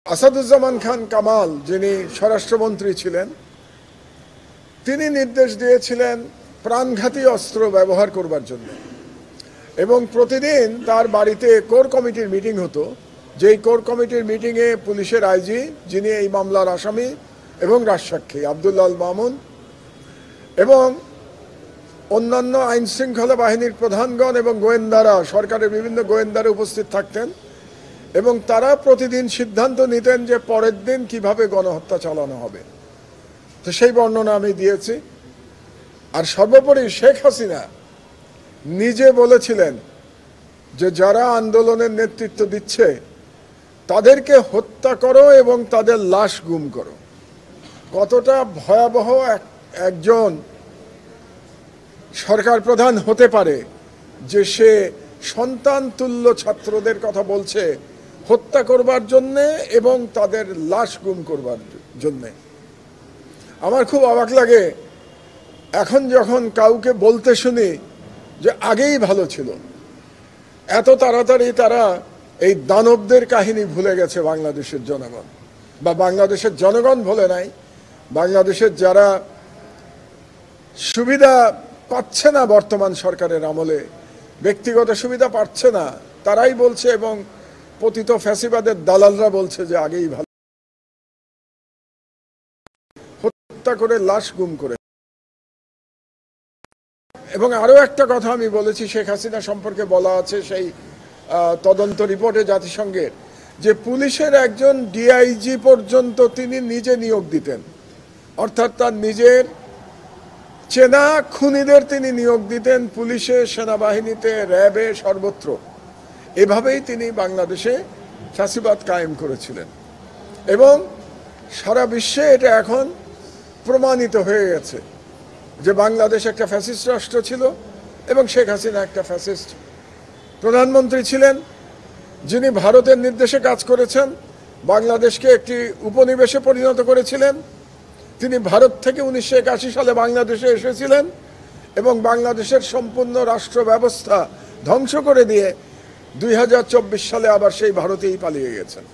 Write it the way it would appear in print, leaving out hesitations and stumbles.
আসাদুজ্জামান খান কামাল যিনি স্বরাষ্ট্রমন্ত্রী ছিলেন, তিনি নির্দেশ দিয়েছিলেন প্রাণঘাতী অস্ত্র ব্যবহার করবার জন্য, এবং প্রতিদিন তার বাড়িতে কোর কমিটির মিটিং হতো। যেই কোর কমিটির মিটিংয়ে পুলিশের আইজি, যিনি এই মামলার আসামি এবং রাজসাক্ষী, আব্দুল্লাহ আল মামুন এবং অন্যান্য আইন শৃঙ্খলা বাহিনীর প্রধানগণ এবং গোয়েন্দারা, সরকারের বিভিন্ন গোয়েন্দারা উপস্থিত থাকতেন, এবং তারা প্রতিদিন সিদ্ধান্ত নিতেন যে পরের দিন কিভাবে গণহত্যা চালানো হবে। তো সেই বর্ণনা আমি দিয়েছি। আর সর্বোপরি শেখ হাসিনা নিজে বলেছিলেন যে যারা আন্দোলনের নেতৃত্ব দিচ্ছে তাদেরকে হত্যা করো এবং তাদের লাশ গুম করো। কতটা ভয়াবহ একজন সরকার প্রধান হতে পারে যে সে সন্তান তুল্য ছাত্রদের কথা বলছে হত্যা করবার জন্যে এবং তাদের লাশ গুম করবার জন্যে। আমার খুব অবাক লাগে এখন যখন কাউকে বলতে শুনি যে আগেই ভালো ছিল। এত তাড়াতাড়ি তারা এই দানবদের কাহিনী ভুলে গেছে বাংলাদেশের জনগণ, বা বাংলাদেশের জনগণ ভুলে নাই, বাংলাদেশের যারা সুবিধা পাচ্ছে না বর্তমান সরকারের আমলে, ব্যক্তিগত সুবিধা পাচ্ছে না, তারাই বলছে, এবং পতিত ফ্যাসিবাদের দালালরা বলছে যে আগেই ভালো, হত্যা করে লাশ গুম করে। এবং আরো একটা কথা আমি বলেছি শেখ হাসিনা সম্পর্কে, বলা আছে সেই তদন্ত রিপোর্টে জাতিসংঘের, যে পুলিশের একজন ডিআইজি পর্যন্ত তিনি নিজে নিয়োগ দিতেন, অর্থাৎ তার নিজের চেনা খুনিদের তিনি নিয়োগ দিতেন পুলিশে, সেনাবাহিনীতে, র্যাবে, সর্বত্র। এভাবেই তিনি বাংলাদেশে ফ্যাসিবাদ কায়েম করেছিলেন, এবং সারা বিশ্বে এটা এখন প্রমাণিত হয়ে গেছে যে বাংলাদেশ একটা ফ্যাসিস্ট রাষ্ট্র ছিল এবং শেখ হাসিনা একটা ফ্যাসিস্ট প্রধানমন্ত্রী ছিলেন, যিনি ভারতের নির্দেশে কাজ করেছেন, বাংলাদেশকে একটি উপনিবেশে পরিণত করেছিলেন। তিনি ভারত থেকে 1981 সালে বাংলাদেশে এসেছিলেন এবং বাংলাদেশের সম্পূর্ণ রাষ্ট্র ব্যবস্থা ধ্বংস করে দিয়ে 2024 সালে আবার সেই ভারতেই পালিয়ে গেছেন।